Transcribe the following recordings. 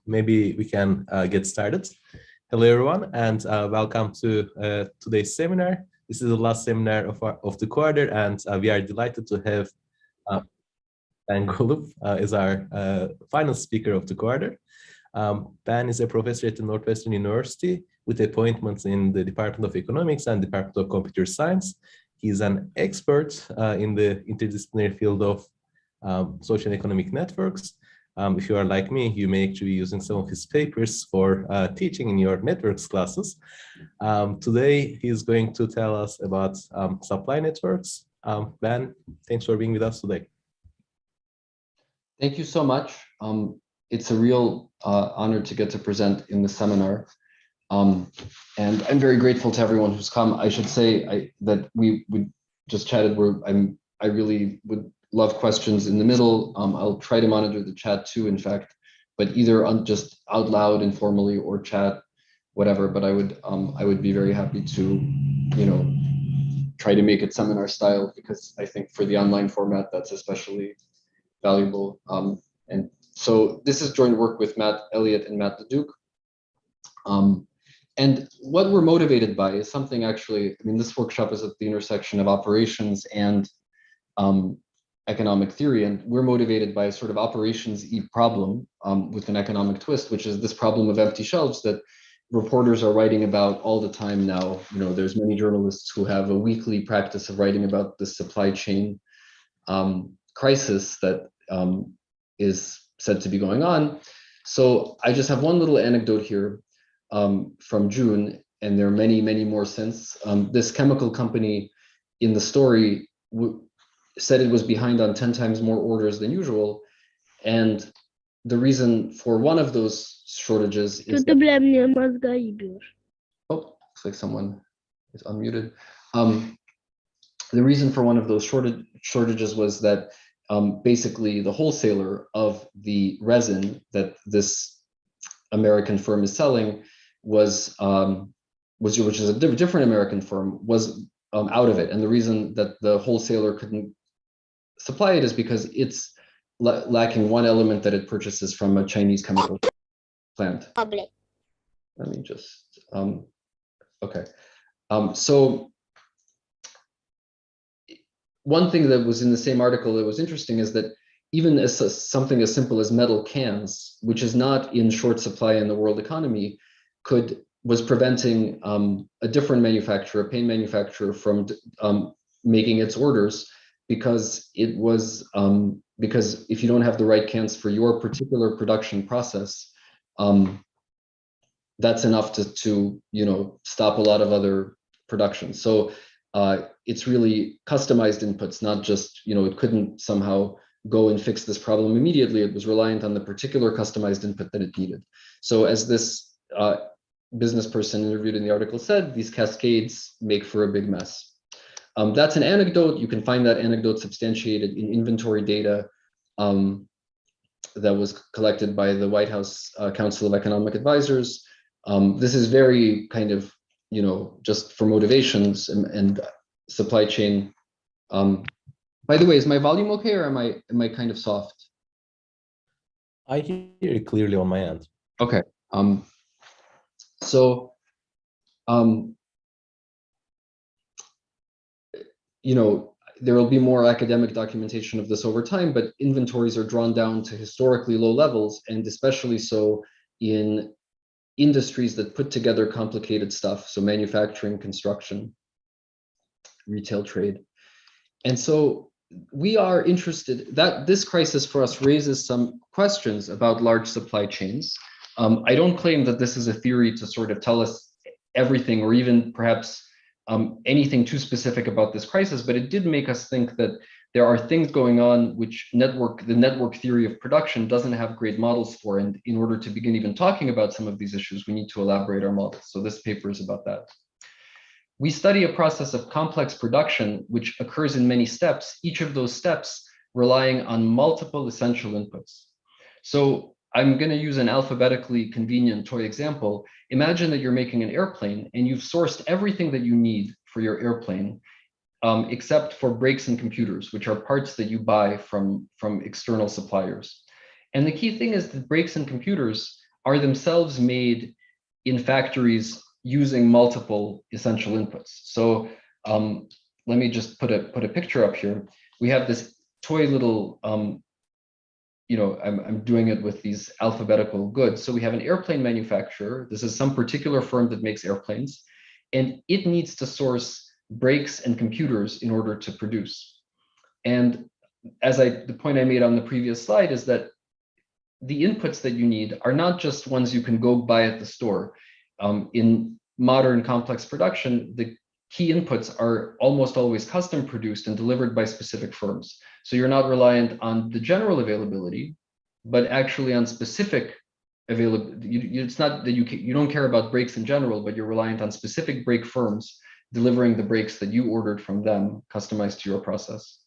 maybe we can get started. Hello, everyone, and welcome to today's seminar. This is the last seminar of the quarter, and we are delighted to have Ben Golub as our final speaker of the quarter. Ben is a professor at the Northwestern University with appointments in the Department of Economics and Department of Computer Science. He's an expert in the interdisciplinary field of social and economic networks. If you are like me, you may actually be using some of his papers for teaching in your networks classes. Today, he's going to tell us about supply networks. Ben, thanks for being with us today. Thank you so much. It's a real honor to get to present in the seminar. And I'm very grateful to everyone who's come. I should say that we just chatted. I really would love questions in the middle. I'll try to monitor the chat too, in fact, but either just out loud informally or chat, whatever. But I would be very happy to, try to make it seminar style, because I think for the online format, that's especially valuable. And so this is joint work with Matt Elliott and Matt Leduc. And what we're motivated by is something this workshop is at the intersection of operations and economic theory, and we're motivated by a sort of operations-y problem with an economic twist, which is this problem of empty shelves that reporters are writing about all the time now. There's many journalists who have a weekly practice of writing about the supply chain crisis that is said to be going on. So I just have one little anecdote here from June, and there are many, many more since. This chemical company in the story said it was behind on 10 times more orders than usual. And the reason for one of those shortages is looks like someone is unmuted. The reason for one of those shortages was that basically the wholesaler of the resin that this American firm is selling which is a different American firm, was out of it. And the reason that the wholesaler couldn't supply it is because it's lacking one element that it purchases from a Chinese chemical plant. Let me just, okay. So one thing that was in the same article that was interesting is that even something as simple as metal cans, which is not in short supply in the world economy, was preventing a different manufacturer, a paint manufacturer, from making its orders, because because if you don't have the right cans for your particular production process, that's enough to stop a lot of other production. So it's really customized inputs, not just it couldn't somehow go and fix this problem immediately. It was reliant on the particular customized input that it needed. So as this business person interviewed in the article said, these cascades make for a big mess. That's an anecdote. You can find that anecdote substantiated in inventory data that was collected by the White House Council of Economic Advisors. This is very kind of, just for motivations and supply chain. By the way, is my volume okay, or am I kind of soft? I hear it clearly on my end. Okay. There will be more academic documentation of this over time, but inventories are drawn down to historically low levels, and especially so in industries that put together complicated stuff, so manufacturing, construction, retail, trade. And so we are interested that this crisis for us raises some questions about large supply chains. I don't claim that this is a theory to sort of tell us everything, or even perhaps anything too specific about this crisis, but it did make us think that there are things going on which the network theory of production doesn't have great models for. And in order to begin even talking about some of these issues, we need to elaborate our models. So this paper is about that. We study a process of complex production, which occurs in many steps, each of those steps relying on multiple essential inputs. So I'm going to use an alphabetically convenient toy example. Imagine that you're making an airplane and you've sourced everything that you need for your airplane, except for brakes and computers, which are parts that you buy from external suppliers. And the key thing is that brakes and computers are themselves made in factories using multiple essential inputs. So let me just put a picture up here. We have this toy little, I'm doing it with these alphabetical goods. So we have an airplane manufacturer. This is some particular firm that makes airplanes, and it needs to source brakes and computers in order to produce. And the point I made on the previous slide is that the inputs that you need are not just ones you can go buy at the store. In modern complex production, the key inputs are almost always custom produced and delivered by specific firms. So you're not reliant on the general availability, but actually on specific availability. It's not that you don't care about brakes in general, but you're reliant on specific brake firms delivering the brakes that you ordered from them, customized to your process.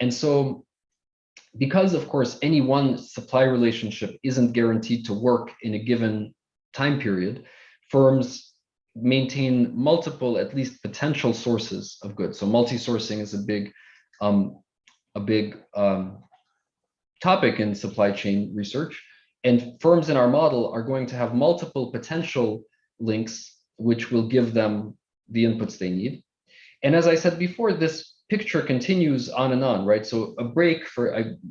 And so, because of course any one supply relationship isn't guaranteed to work in a given time period, firms maintain multiple, at least potential sources of goods. So multi-sourcing is a big topic in supply chain research. And firms in our model are going to have multiple potential links, which will give them the inputs they need. And as I said before, this picture continues on and on, right? So a brake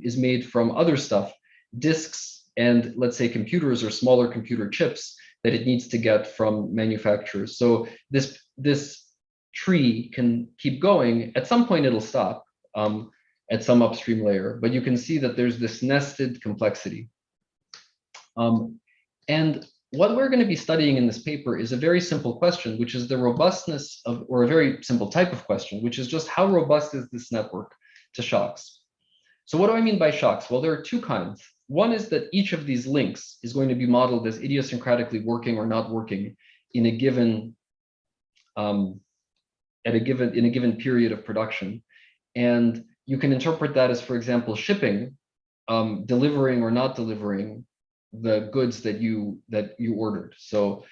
is made from other stuff, disks, and let's say computers or smaller computer chips that it needs to get from manufacturers. So this tree can keep going. At some point, it'll stop at some upstream layer, but you can see that there's this nested complexity. And what we're going to be studying in this paper is a very simple question, which is the robustness of, or a very simple type of question, which is just how robust is this network to shocks? So what do I mean by shocks? Well, there are two kinds. One is that each of these links is going to be modeled as idiosyncratically working or not working in a given in a given period of production. And you can interpret that as, for example, shipping, delivering or not delivering the goods that you ordered. So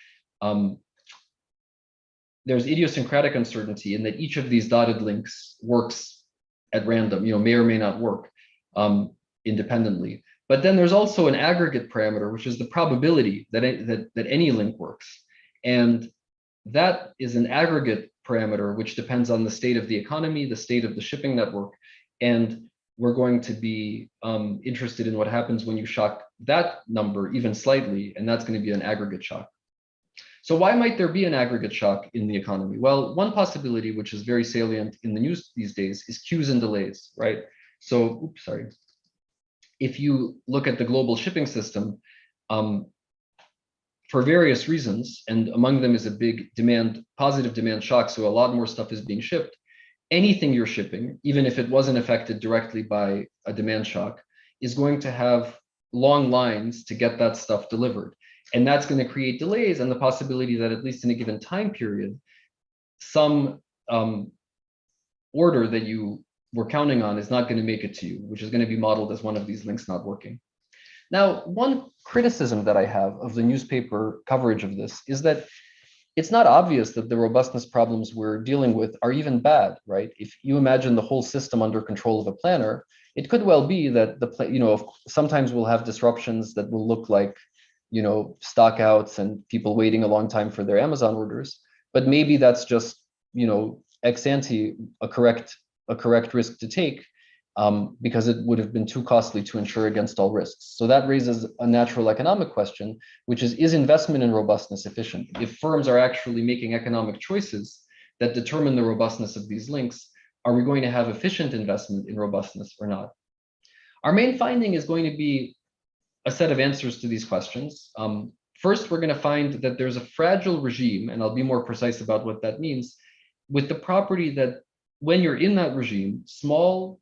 there's idiosyncratic uncertainty in that each of these dotted links works at random, may or may not work independently. But then there's also an aggregate parameter, which is the probability that any link works. And that is an aggregate parameter, which depends on the state of the economy, the state of the shipping network. And we're going to be interested in what happens when you shock that number even slightly, and that's going to be an aggregate shock. So why might there be an aggregate shock in the economy? Well, one possibility, which is very salient in the news these days, is queues and delays, right? So, if you look at the global shipping system, for various reasons, and among them is a big positive demand shock, so a lot more stuff is being shipped, anything you're shipping, even if it wasn't affected directly by a demand shock, is going to have long lines to get that stuff delivered. And that's going to create delays and the possibility that at least in a given time period, some order that you were counting on is not going to make it to you, which is going to be modeled as one of these links not working. Now, one criticism that I have of the newspaper coverage of this is that it's not obvious that the robustness problems we're dealing with are even bad, right? If you imagine the whole system under control of a planner, it could well be that sometimes we'll have disruptions that will look like, stockouts and people waiting a long time for their Amazon orders. But maybe that's just, ex ante a correct risk to take because it would have been too costly to insure against all risks. So that raises a natural economic question, which is investment in robustness efficient? If firms are actually making economic choices that determine the robustness of these links, are we going to have efficient investment in robustness or not? Our main finding is going to be a set of answers to these questions. First, we're going to find that there's a fragile regime, and I'll be more precise about what that means, with the property that when you're in that regime, small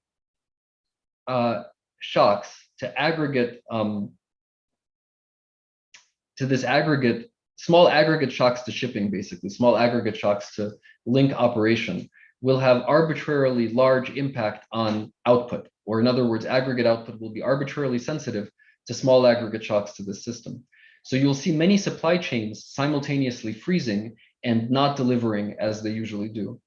shocks to aggregate small aggregate shocks to shipping, basically small aggregate shocks to link operation, will have arbitrarily large impact on output, or in other words, aggregate output will be arbitrarily sensitive to small aggregate shocks to the system. So you'll see many supply chains simultaneously freezing and not delivering as they usually do.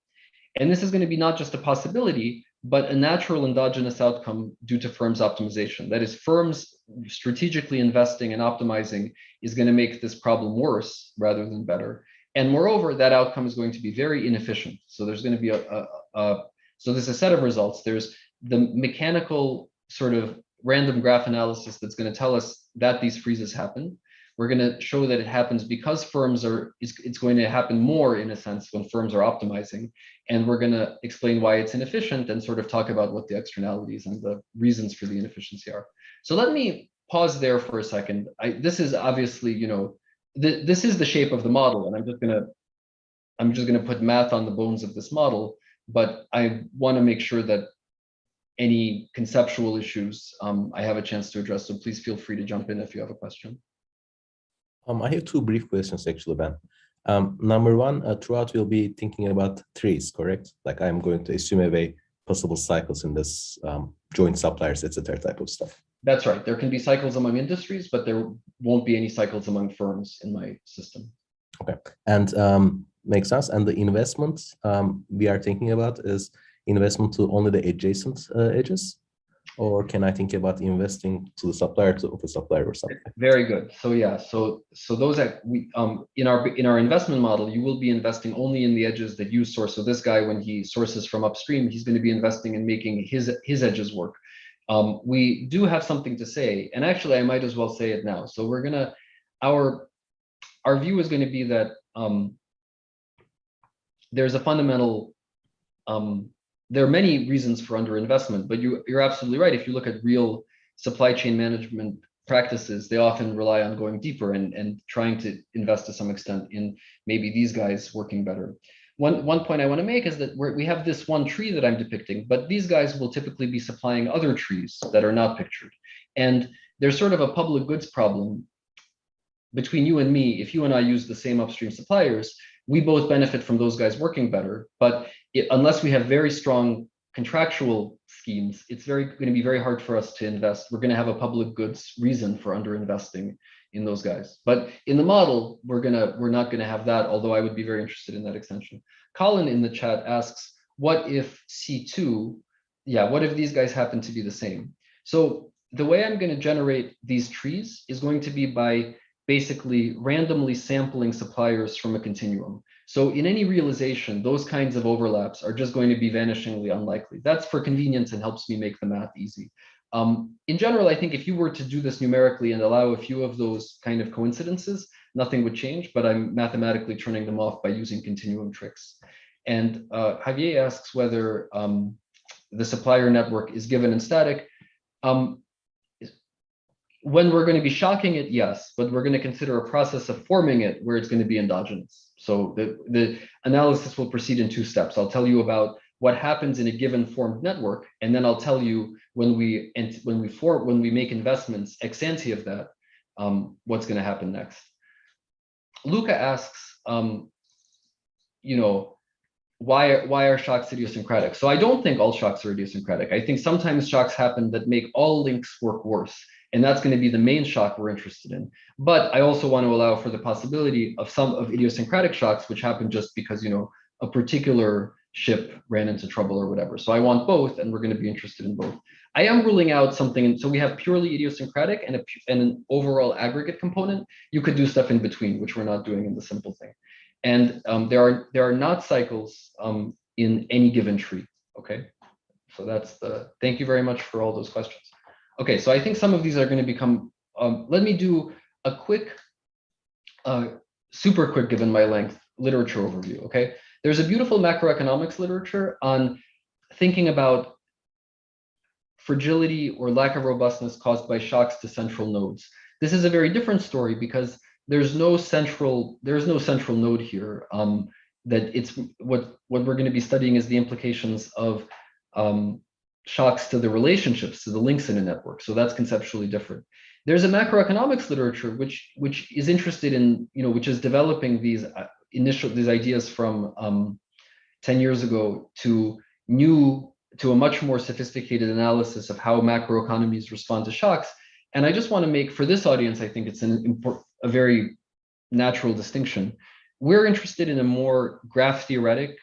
And this is going to be not just a possibility, but a natural endogenous outcome due to firms' optimization. That is, firms strategically investing and optimizing is going to make this problem worse rather than better. And moreover, that outcome is going to be very inefficient. So there's going to be so there's a set of results. There's the mechanical sort of random graph analysis that's going to tell us that these freezes happen. We're going to show that it happens because firms are, it's going to happen more in a sense when firms are optimizing. And we're going to explain why it's inefficient and sort of talk about what the externalities and the reasons for the inefficiency are. So let me pause there for a second. This is obviously, you know, this is the shape of the model, and I'm just gonna put math on the bones of this model, but I want to make sure that any conceptual issues I have a chance to address. So please feel free to jump in if you have a question. I have two brief questions actually, Ben. Number one, throughout we'll be thinking about trees, correct? Like I'm going to assume away possible cycles in this joint suppliers, etc. type of stuff. That's right. There can be cycles among industries, but there won't be any cycles among firms in my system. Okay, and makes sense. And the investment we are thinking about is investment to only the adjacent edges, or can I think about investing to the supplier of a supplier or something? Very good. So yeah, so those that we in our investment model, you will be investing only in the edges that you source. So this guy, when he sources from upstream, he's going to be investing in making his edges work. We do have something to say, and actually I might as well say it now. So we're gonna, our view is going to be that there's a fundamental, there are many reasons for underinvestment, but you're absolutely right. If you look at real supply chain management practices, they often rely on going deeper and trying to invest to some extent in maybe these guys working better. One point I want to make is that we have this one tree that I'm depicting, but these guys will typically be supplying other trees that are not pictured. And there's sort of a public goods problem between you and me. If you and I use the same upstream suppliers, we both benefit from those guys working better. But unless we have very strong contractual schemes, it's going to be very hard for us to invest. We're going to have a public goods reason for underinvesting in those guys. But in the model, we're not going to have that, although I would be very interested in that extension. Colin in the chat asks, what if C2, what if these guys happen to be the same? So the way I'm going to generate these trees is going to be by basically randomly sampling suppliers from a continuum. So in any realization, those kinds of overlaps are just going to be vanishingly unlikely. That's for convenience and helps me make the math easy. In general, I think if you were to do this numerically and allow a few of those kind of coincidences, nothing would change, but I'm mathematically turning them off by using continuum tricks. And Javier asks whether the supplier network is given in static. When we're going to be shocking it, yes, but we're going to consider a process of forming it where it's going to be endogenous. So the analysis will proceed in two steps. I'll tell you about what happens in a given formed network, and then I'll tell you when we make investments ex ante of that, what's going to happen next. Luca asks, why are shocks idiosyncratic? So I don't think all shocks are idiosyncratic. I think sometimes shocks happen that make all links work worse. And that's going to be the main shock we're interested in. But I also want to allow for the possibility of some of idiosyncratic shocks, which happen just because, a particular ship ran into trouble or whatever. So I want both, and we're going to be interested in both. I am ruling out something. So we have purely idiosyncratic and an overall aggregate component. You could do stuff in between, which we're not doing in the simple thing. And there are not cycles in any given tree. Okay, so that's thank you very much for all those questions. Okay, so I think some of these are going to become, let me do a quick, super quick, given my length, literature overview, okay? There's a beautiful macroeconomics literature on thinking about fragility or lack of robustness caused by shocks to central nodes. This is a very different story because there's no central node here. That it's what we're going to be studying is the implications of shocks to the relationships, to the links in a network. So that's conceptually different. There's a macroeconomics literature which is interested in, which is developing these ideas from 10 years ago to a much more sophisticated analysis of how macroeconomies respond to shocks. And I just want to make, for this audience, I think it's a very natural distinction. We're interested in a more graph theoretic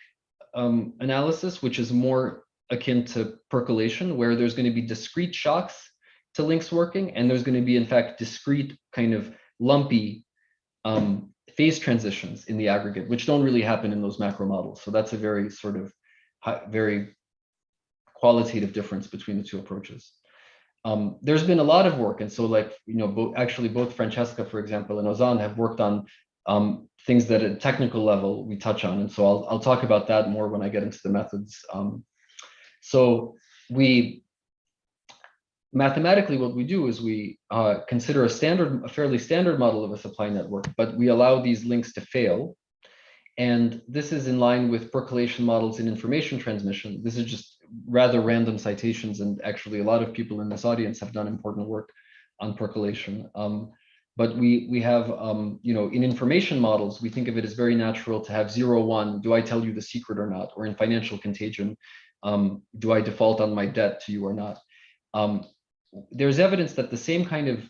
analysis, which is more akin to percolation, where there's going to be discrete shocks to links working, and there's going to be, in fact, discrete kind of lumpy phase transitions in the aggregate, which don't really happen in those macro models. So that's a very sort of very qualitative difference between the two approaches. There's been a lot of work, and so like, you know, actually both Francesca, for example, and Ozan have worked on things that at a technical level we touch on, and so I'll talk about that more when I get into the methods. So we mathematically, what we do is we consider a fairly standard model of a supply network, but we allow these links to fail. And this is in line with percolation models in information transmission. This is just rather random citations, and actually a lot of people in this audience have done important work on percolation. But we have, you know, in information models, we think of it as very natural to have 0, 1, do I tell you the secret or not? Or in financial contagion, do I default on my debt to you or not? There's evidence that the same kind of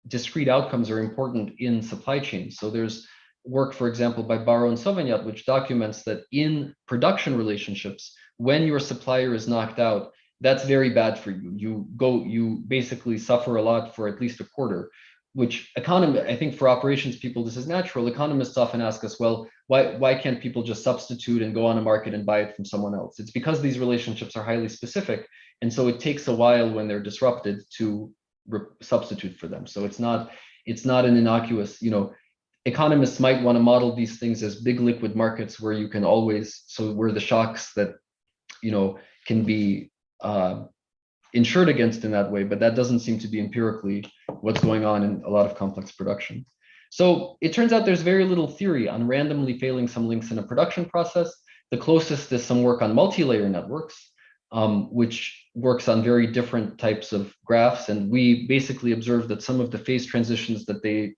discrete outcomes are important in supply chains. So there's work, for example, by Barrow and Sauvagnat, which documents that in production relationships, when your supplier is knocked out, that's very bad for you. You basically suffer a lot for at least a quarter, which I think for operations people, this is natural. Economists often ask us, well, why can't people just substitute and go on a market and buy it from someone else? It's because these relationships are highly specific. And so it takes a while when they're disrupted to substitute for them. So it's not an innocuous, you know, economists might want to model these things as big liquid markets where you can always, so where the shocks that, you know, can be insured against in that way, but that doesn't seem to be empirically what's going on in a lot of complex production. So it turns out there's very little theory on randomly failing some links in a production process. The closest is some work on multi-layer networks, which works on very different types of graphs. And we basically observed that some of the phase transitions that they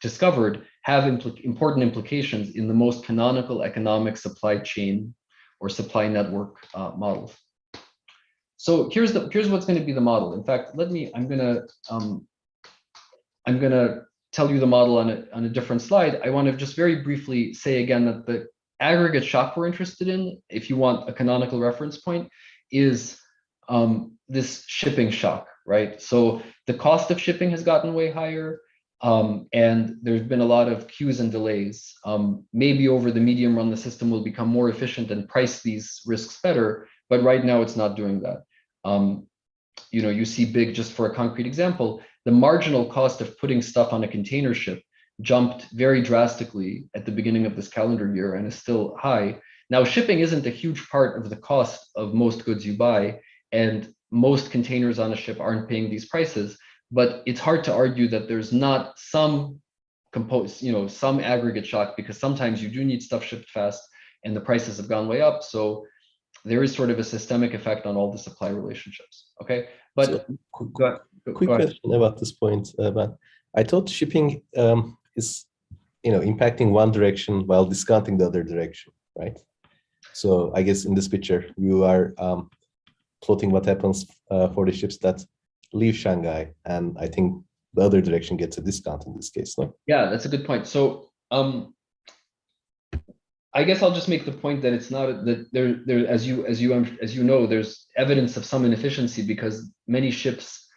discovered have important implications in the most canonical economic supply chain or supply network models. So here's what's going to be the model. In fact, I'm gonna tell you the model on a different slide. I want to just very briefly say again that the aggregate shock we're interested in, if you want a canonical reference point, is this shipping shock, right? So the cost of shipping has gotten way higher, and there's been a lot of queues and delays. Maybe over the medium run, the system will become more efficient and price these risks better, but right now it's not doing that. You know, you see just for a concrete example, the marginal cost of putting stuff on a container ship jumped very drastically at the beginning of this calendar year and is still high. Now, shipping isn't a huge part of the cost of most goods you buy, and most containers on a ship aren't paying these prices, but it's hard to argue that there's not some some aggregate shock, because sometimes you do need stuff shipped fast and the prices have gone way up. So there is sort of a systemic effect on all the supply relationships. Okay, but so, quick question about this point, but I thought shipping is, you know, impacting one direction while discounting the other direction, right? So I guess in this picture you are plotting what happens for the ships that leave Shanghai, and I think the other direction gets a discount in this case, no? Yeah, that's a good point. So I guess I'll just make the point that it's not that there as you know, there's evidence of some inefficiency, because many ships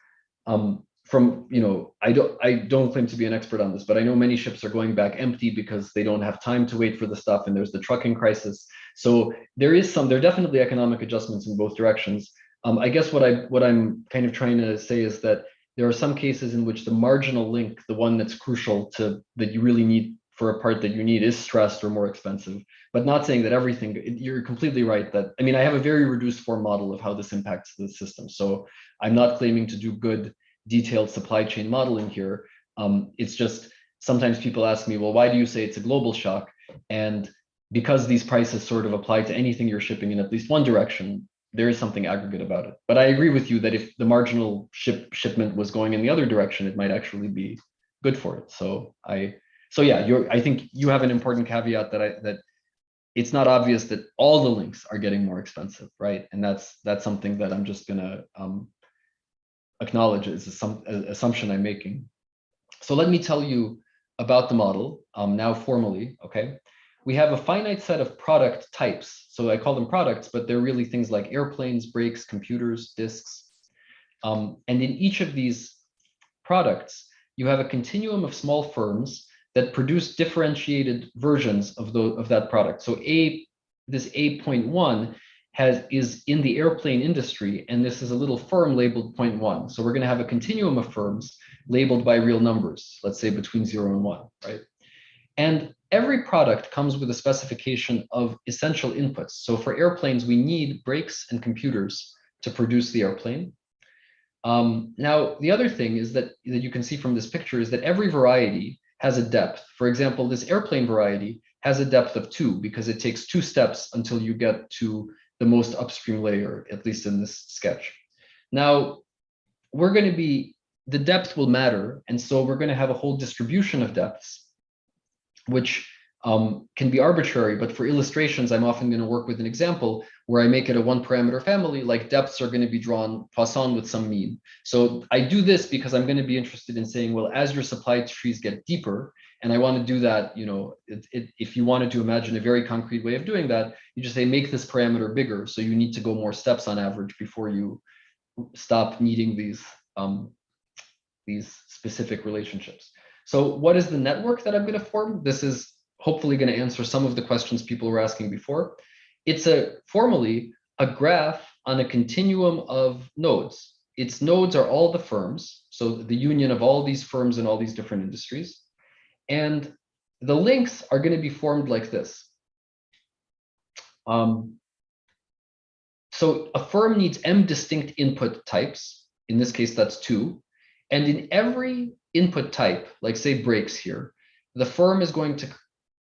from, you know, I don't claim to be an expert on this, but I know many ships are going back empty because they don't have time to wait for the stuff, and there's the trucking crisis. So there are definitely economic adjustments in both directions. I guess what I'm kind of trying to say is that there are some cases in which the marginal link, the one that's crucial that you really need for a part that you need, is stressed or more expensive, but not saying that everything. You're completely right that, I mean, I have a very reduced form model of how this impacts the system. So I'm not claiming to do good detailed supply chain modeling here. It's just sometimes people ask me, well, why do you say it's a global shock? And because these prices sort of apply to anything you're shipping in at least one direction, there is something aggregate about it. But I agree with you that if the marginal shipment was going in the other direction, it might actually be good for it. So yeah, I think you have an important caveat that it's not obvious that all the links are getting more expensive, right? And that's something that I'm just gonna acknowledge as some assumption I'm making. So let me tell you about the model now formally, okay? We have a finite set of product types. So I call them products, but they're really things like airplanes, brakes, computers, disks. And in each of these products, you have a continuum of small firms that produce differentiated versions of that product. So this A.1 is in the airplane industry, and this is a little firm labeled 0.1. So we're going to have a continuum of firms labeled by real numbers, let's say between 0 and 1, right? And every product comes with a specification of essential inputs. So for airplanes, we need brakes and computers to produce the airplane. Now, the other thing is that you can see from this picture is that every variety has a depth. For example, this airplane variety has a depth of 2 because it takes 2 steps until you get to the most upstream layer, at least in this sketch. Now, the depth will matter. And so we're going to have a whole distribution of depths, which can be arbitrary, but for illustrations, I'm often going to work with an example where I make it a 1-parameter family, like depths are going to be drawn Poisson with some mean. So I do this because I'm going to be interested in saying, well, as your supply trees get deeper, and I want to do that, if you wanted to imagine a very concrete way of doing that, you just say, make this parameter bigger. So you need to go more steps on average before you stop needing these specific relationships. So what is the network that I'm going to form? This is hopefully going to answer some of the questions people were asking before. It's formally a graph on a continuum of nodes. Its nodes are all the firms, so the union of all these firms in all these different industries. And the links are going to be formed like this. So a firm needs m distinct input types. In this case, that's 2. And in every input type, like say brakes here, the firm is going to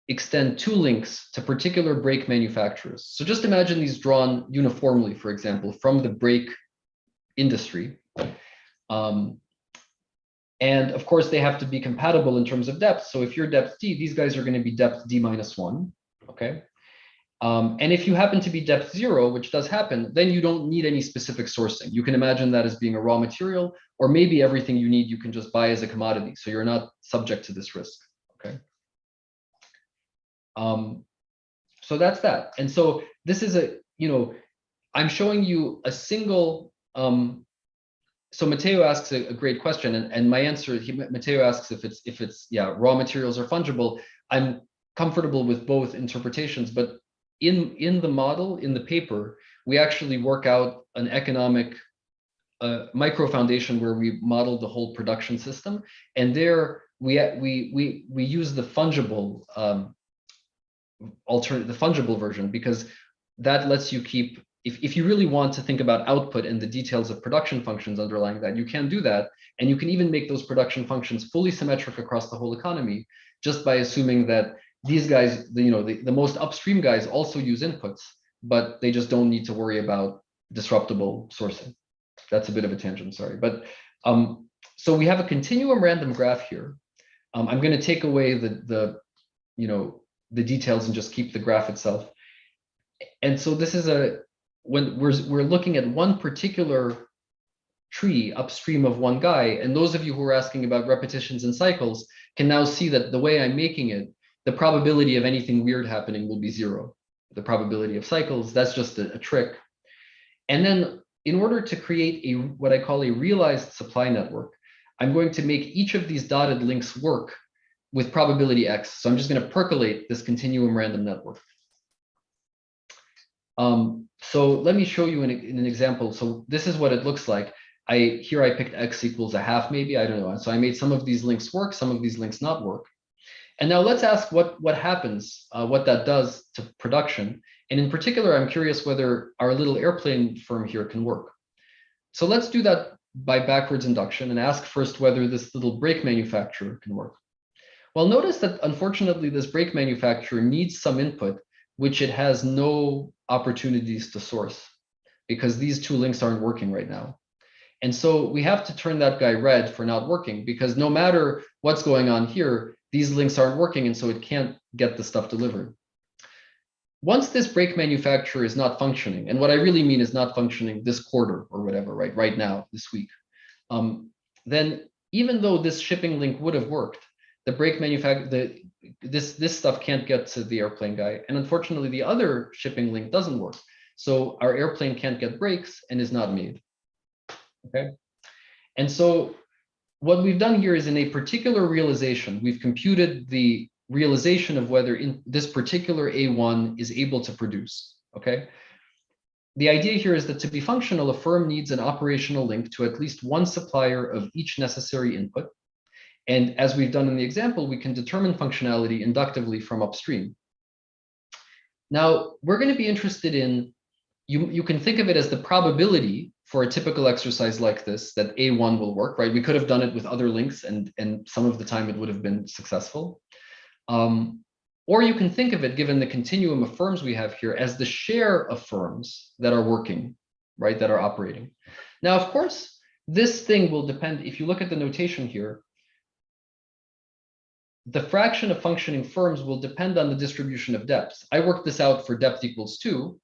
extend 2 links to particular brake manufacturers. So just imagine these drawn uniformly, for example, from the brake industry. And of course, they have to be compatible in terms of depth. So if you're depth D, these guys are going to be depth D-1, okay? And if you happen to be depth 0, which does happen, then you don't need any specific sourcing. You can imagine that as being a raw material, or maybe everything you need you can just buy as a commodity. So you're not subject to this risk, okay? So that's that. And so this is I'm showing you a single, so Matteo asks a great question, and my answer, Matteo asks if it's raw materials are fungible. I'm comfortable with both interpretations, but in the model, in the paper, we actually work out an economic micro foundation where we modeled the whole production system, and there we use the fungible the fungible version, because that lets you keep, if you really want to think about output and the details of production functions underlying that, you can do that. And you can even make those production functions fully symmetric across the whole economy, just by assuming that these guys, the most upstream guys also use inputs, but they just don't need to worry about disruptible sourcing. That's a bit of a tangent, sorry. But so we have a continuum random graph here. I'm going to take away the details and just keep the graph itself. And so this is when we're looking at one particular tree upstream of one guy, and those of you who are asking about repetitions and cycles can now see that the way I'm making it, the probability of anything weird happening will be 0. The probability of cycles, that's just a trick. And then in order to create what I call a realized supply network, I'm going to make each of these dotted links work with probability X. So I'm just going to percolate this continuum random network. So let me show you in an example. So this is what it looks like. Here I picked X equals a half, maybe, I don't know. So I made some of these links work, some of these links not work. And now let's ask what happens, what that does to production. And in particular, I'm curious whether our little airplane firm here can work. So let's do that by backwards induction and ask first whether this little brake manufacturer can work. Well, notice that unfortunately, this brake manufacturer needs some input, which it has no opportunities to source, because these 2 links aren't working right now. And so we have to turn that guy red for not working, because no matter what's going on here, these links aren't working, and so it can't get the stuff delivered. Once this brake manufacturer is not functioning, and what I really mean is not functioning this quarter or whatever, right now, this week, then even though this shipping link would have worked, the brake manufacturer, this stuff can't get to the airplane guy. And unfortunately, the other shipping link doesn't work. So our airplane can't get brakes and is not made. Okay. And so what we've done here is in a particular realization, we've computed the realization of whether in this particular A1 is able to produce, okay? The idea here is that to be functional, a firm needs an operational link to at least one supplier of each necessary input. And as we've done in the example, we can determine functionality inductively from upstream. Now, we're going to be interested in, you can think of it as the probability for a typical exercise like this, that A1 will work, right? We could have done it with other links and some of the time it would have been successful. Or you can think of it, given the continuum of firms we have here, as the share of firms that are working, right, that are operating. Now, of course, this thing will depend, if you look at the notation here, the fraction of functioning firms will depend on the distribution of depth. I worked this out for depth equals 2.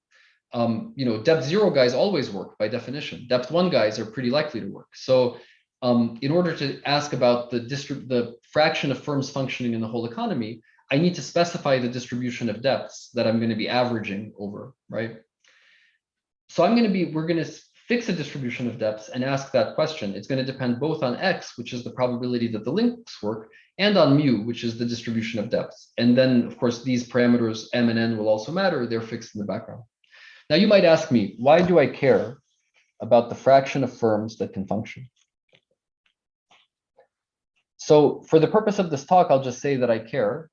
Depth 0 guys always work by definition. Depth 1 guys are pretty likely to work. So in order to ask about the fraction of firms functioning in the whole economy, I need to specify the distribution of depths that I'm going to be averaging over, right? So we're going to fix a distribution of depths and ask that question. It's going to depend both on X, which is the probability that the links work, and on mu, which is the distribution of depths. And then, of course, these parameters, M and N, will also matter. They're fixed in the background. Now, you might ask me, why do I care about the fraction of firms that can function? So for the purpose of this talk, I'll just say that I care,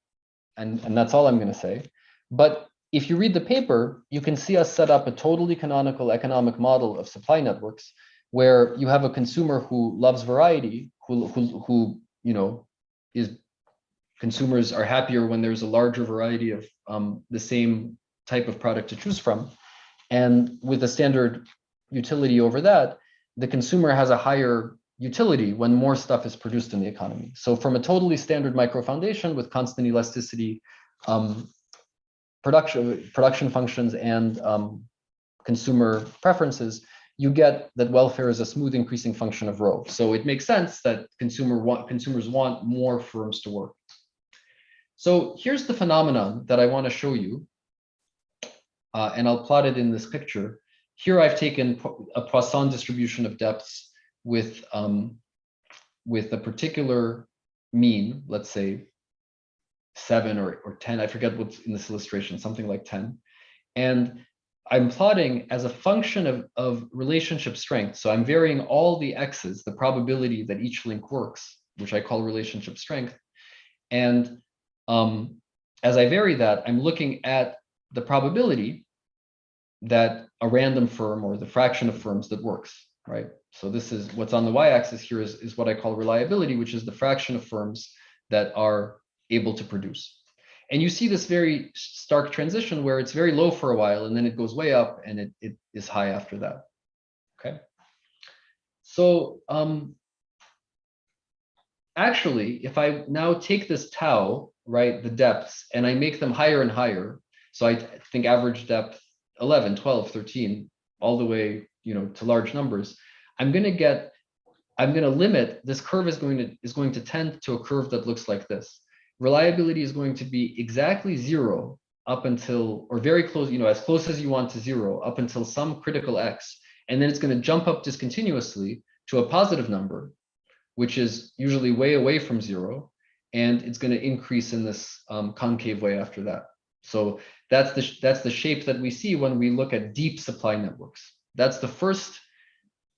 and that's all I'm going to say. But if you read the paper, you can see us set up a totally canonical economic model of supply networks, where you have a consumer who loves variety, consumers are happier when there's a larger variety of the same type of product to choose from. And with a standard utility over that, the consumer has a higher utility when more stuff is produced in the economy. So from a totally standard micro foundation with constant elasticity, production functions, and consumer preferences, you get that welfare is a smooth increasing function of rho. So it makes sense that consumers want more firms to work. So here's the phenomenon that I want to show you. And I'll plot it in this picture. Here I've taken a Poisson distribution of depths with a particular mean, let's say 7 or 10, I forget what's in this illustration, something like 10. And I'm plotting as a function of relationship strength. So I'm varying all the x's, the probability that each link works, which I call relationship strength. And as I vary that, I'm looking at the probability that a random firm or the fraction of firms that works, right? So this is what's on the y-axis here is what I call reliability, which is the fraction of firms that are able to produce. And you see this very stark transition where it's very low for a while and then it goes way up and it is high after that, okay? So actually, if I now take this tau, right, the depths, and I make them higher and higher, so I think average depth 11, 12, 13, all the way, to large numbers, I'm going to limit, this curve is going to tend to a curve that looks like this. Reliability is going to be exactly 0 up until, or very close, as close as you want to 0 up until some critical x, and then it's going to jump up discontinuously to a positive number, which is usually way away from 0, and it's going to increase in this concave way after that. So that's the shape that we see when we look at deep supply networks. That's the first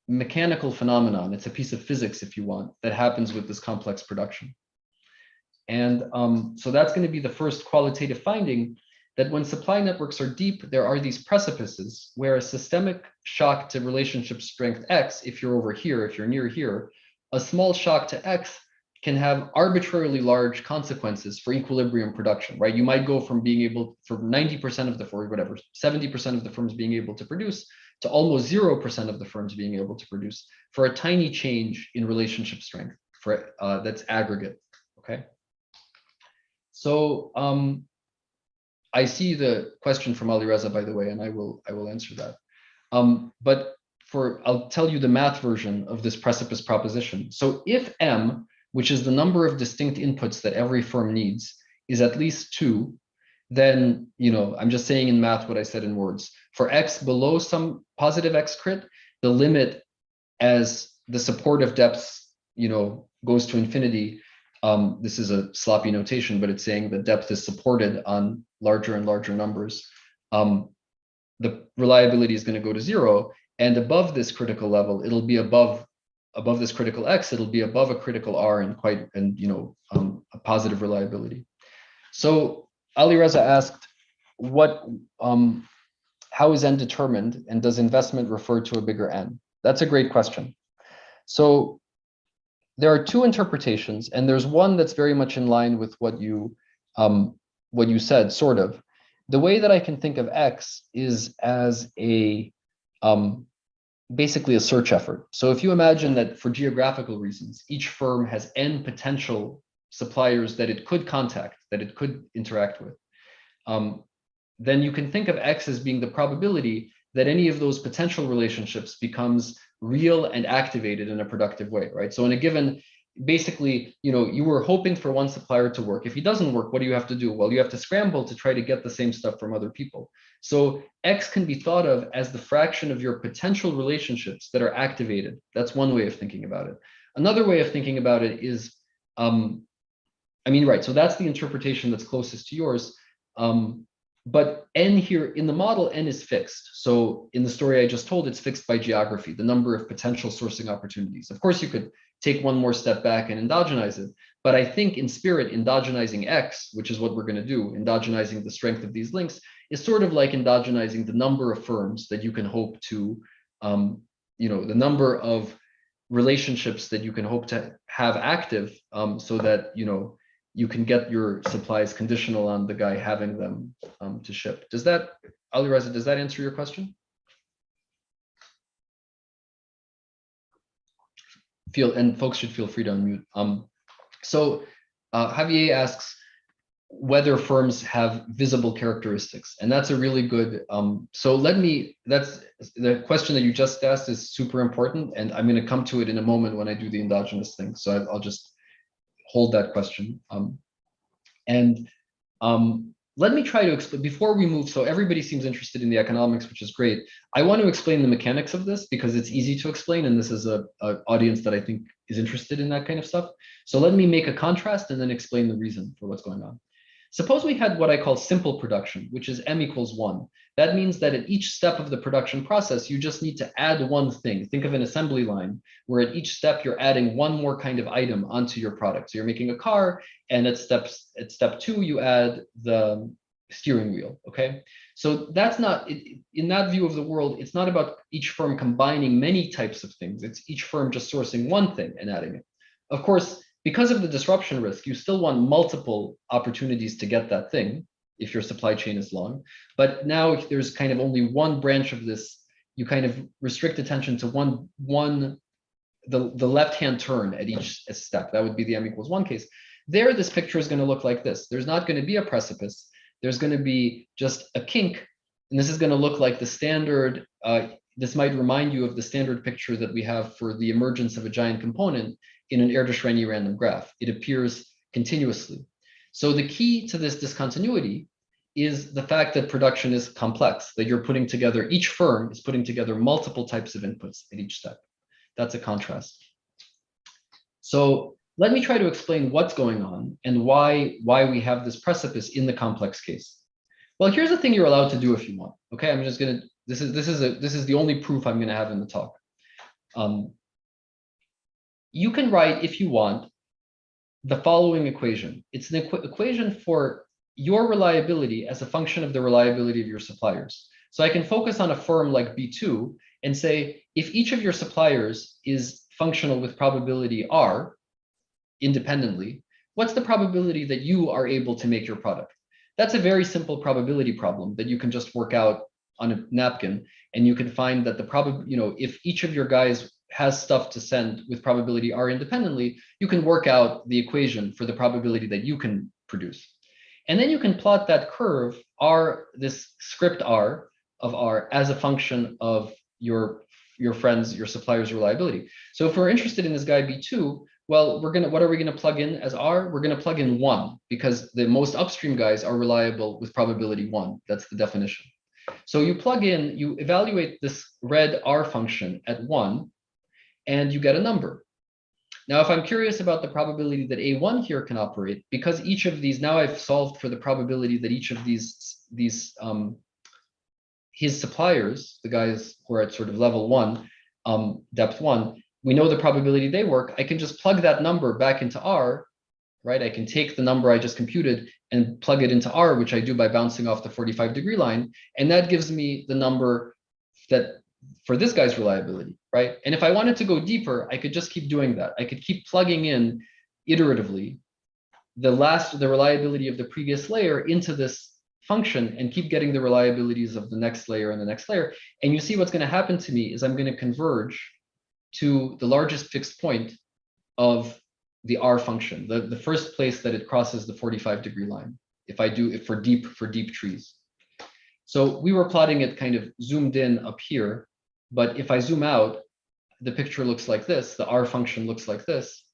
mechanical phenomenon. It's a piece of physics, if you want, that happens with this complex production. And so that's going to be the first qualitative finding, that when supply networks are deep, there are these precipices where a systemic shock to relationship strength X, if you're over here, if you're near here, a small shock to X can have arbitrarily large consequences for equilibrium production, right? You might go from being able, for 90% of the, or whatever, 70% of the firms being able to produce, to almost 0% of the firms being able to produce for a tiny change in relationship strength for that's aggregate, okay? So I see the question from Ali Reza, by the way, and I will answer that. But I'll tell you the math version of this precipice proposition. So if M, which is the number of distinct inputs that every firm needs, is at least 2, then, I'm just saying in math what I said in words. For X below some positive X crit, the limit as the supportive depths, goes to infinity. This is a sloppy notation, but it's saying the depth is supported on larger and larger numbers. The reliability is going to go to 0, and above this critical level, it'll be above this critical X, it'll be above a critical R and a positive reliability. So Ali Reza asked, how is N determined, and does investment refer to a bigger N? That's a great question. So there are two interpretations, and there's one that's very much in line with what you said, sort of. The way that I can think of X is as basically a search effort. So if you imagine that for geographical reasons, each firm has N potential suppliers that it could contact, that it could interact with, then you can think of X as being the probability that any of those potential relationships becomes real and activated in a productive way, right? So in a given, basically, you were hoping for one supplier to work. If he doesn't work, what do you have to do? Well, you have to scramble to try to get the same stuff from other people. So X can be thought of as the fraction of your potential relationships that are activated. That's one way of thinking about it. Another way of thinking about it is, right, so that's the interpretation that's closest to yours. But N here in the model, N is fixed. So in the story I just told, it's fixed by geography, the number of potential sourcing opportunities. Of course, you could take one more step back and endogenize it. But I think in spirit, endogenizing X, which is what we're going to do, endogenizing the strength of these links, is sort of like endogenizing the number of firms that you can hope to, the number of relationships that you can hope to have active, so that, you can get your supplies conditional on the guy having them to ship. Does that, Ali Reza, does that answer your question? And folks should feel free to unmute. So Javier asks whether firms have visible characteristics, and that's a really good, that's the question that you just asked is super important, and I'm going to come to it in a moment when I do the endogenous thing. So I'll just hold that question. Let me try to explain before we move. So everybody seems interested in the economics, which is great. I want to explain the mechanics of this because it's easy to explain, and this is a audience that I think is interested in that kind of stuff. So let me make a contrast and then explain the reason for what's going on. Suppose we had what I call simple production, which is M equals 1. That means that at each step of the production process, you just need to add one thing. Think of an assembly line where at each step, you're adding one more kind of item onto your product. So you're making a car, and at step 2, you add the steering wheel, okay? So that's not, in that view of the world, it's not about each firm combining many types of things. It's each firm just sourcing one thing and adding it. Of course, because of the disruption risk, you still want multiple opportunities to get that thing if your supply chain is long. But now if there's kind of only one branch of this, you kind of restrict attention to the left-hand turn at each step. That would be the M equals 1 case. There, this picture is going to look like this. There's not going to be a precipice. There's going to be just a kink. And this is going to look like the standard, this might remind you of the standard picture that we have for the emergence of a giant component in an Erdős-Rényi random graph. It appears continuously. So the key to this discontinuity is the fact that production is complex, that you're putting together, each firm is putting together multiple types of inputs at each step. That's a contrast. So let me try to explain what's going on and why we have this precipice in the complex case. Well, here's the thing you're allowed to do if you want. Okay, I'm just gonna, this is the only proof I'm gonna have in the talk. You can write, if you want, the following equation. It's an equation for your reliability as a function of the reliability of your suppliers. So I can focus on a firm like B2 and say, if each of your suppliers is functional with probability R independently, what's the probability that you are able to make your product? That's a very simple probability problem that you can just work out on a napkin, and you can find that if each of your guys has stuff to send with probability R independently, you can work out the equation for the probability that you can produce. And then you can plot that curve, R, this script R of R, as a function of your friends, your supplier's reliability. So if we're interested in this guy B2, well, what are we gonna plug in as R? We're gonna plug in 1 because the most upstream guys are reliable with probability 1. That's the definition. So you plug in, you evaluate this red R function at 1, and you get a number. Now, if I'm curious about the probability that A1 here can operate, because each of these, now I've solved for the probability that each of these his suppliers, the guys who are at sort of level 1, depth 1, we know the probability they work. I can just plug that number back into R, right? I can take the number I just computed and plug it into R, which I do by bouncing off the 45-degree line. And that gives me the number that for this guy's reliability, right? And if I wanted to go deeper, I could just keep doing that. I could keep plugging in iteratively the reliability of the previous layer into this function and keep getting the reliabilities of the next layer and the next layer. And you see what's going to happen to me is I'm going to converge to the largest fixed point of the R function, the first place that it crosses the 45-degree line, if I do it for deep trees. So we were plotting it kind of zoomed in up here, but if I zoom out, the picture looks like this, the R function looks like this.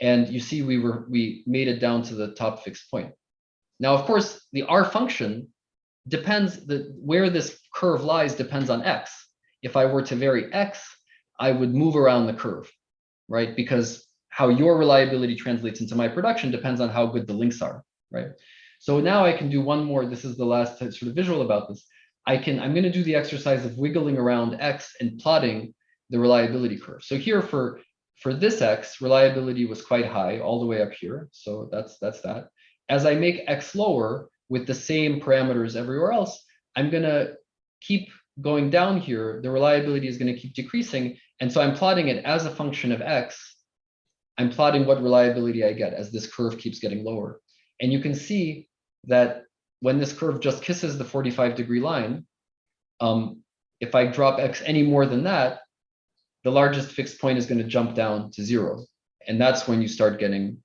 And you see we made it down to the top fixed point. Now, of course, the R function depends, where this curve lies depends on X. If I were to vary X, I would move around the curve, right? Because how your reliability translates into my production depends on how good the links are, right? So now I can do one more. This is the last sort of visual about this. I'm going to do the exercise of wiggling around X and plotting the reliability curve. So here for this X, reliability was quite high all the way up here. So that's that. As I make X lower with the same parameters everywhere else, I'm going to keep going down here. The reliability is going to keep decreasing. And so I'm plotting it as a function of X. I'm plotting what reliability I get as this curve keeps getting lower. And you can see that when this curve just kisses the 45-degree line, if I drop X any more than that, the largest fixed point is going to jump down to 0. And that's when you start getting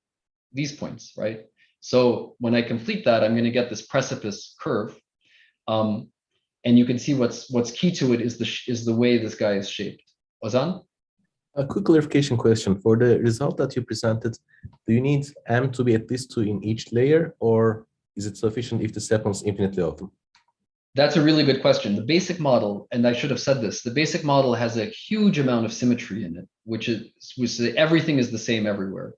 these points, right? So when I complete that, I'm going to get this precipice curve. And you can see what's key to it is the way this guy is shaped. Ozan? A quick clarification question. For the result that you presented, do you need M to be at least 2 in each layer, or is it sufficient if this happens infinitely often? That's a really good question. The basic model, and I should have said this, the basic model has a huge amount of symmetry in it, which everything is the same everywhere.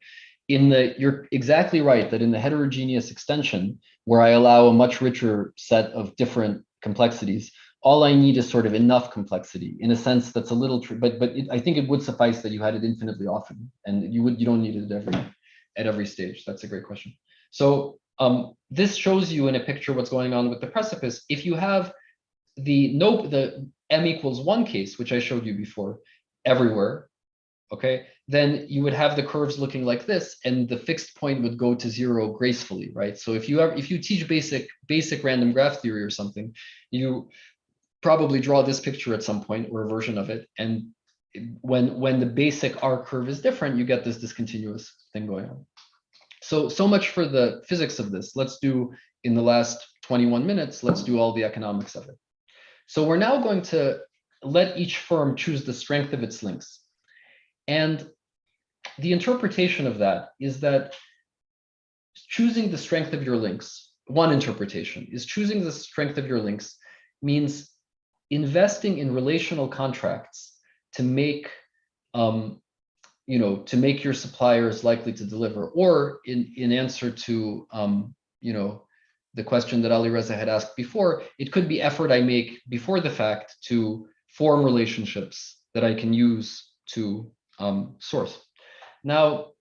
You're exactly right that in the heterogeneous extension, where I allow a much richer set of different complexities, all I need is sort of enough complexity in a sense that's a little but I think it would suffice that you had it infinitely often, and you don't need it at every stage. That's a great question. So this shows you in a picture what's going on with the precipice. If you have the M equals 1 case, which I showed you before, everywhere, okay, then you would have the curves looking like this, and the fixed point would go to 0 gracefully, right? So if you teach basic random graph theory or something, you probably draw this picture at some point or a version of it, and when the basic R curve is different, you get this discontinuous thing going on. So much for the physics of this. Let's do, in the last 21 minutes, let's do all the economics of it. So we're now going to let each firm choose the strength of its links. And the interpretation of that is that choosing the strength of your links, one interpretation is choosing the strength of your links means investing in relational contracts to make to make your suppliers likely to deliver, or in answer to the question that Ali Reza had asked before, it could be effort I make before the fact to form relationships that I can use to source. Now,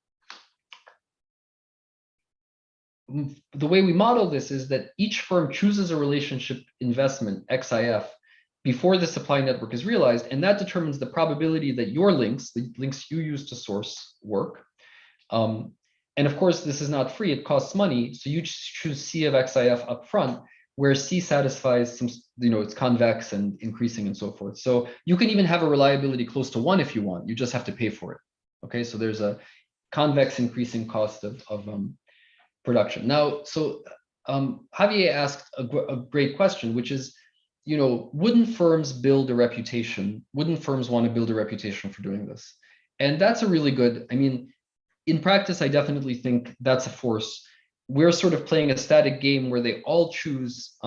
the way we model this is that each firm chooses a relationship investment, XIF, before the supply network is realized, and that determines the probability that your links, the links you use to source, work. And of course, this is not free, it costs money, so you choose C of XIF up front, where C satisfies some, it's convex and increasing and so forth. So you can even have a reliability close to 1 if you want, you just have to pay for it. Okay, so there's a convex increasing cost of production. Now, so Javier asked a great question, which is, wouldn't firms build a reputation? Wouldn't firms want to build a reputation for doing this? And that's a really good, in practice, I definitely think that's a force. We're sort of playing a static game where they all choose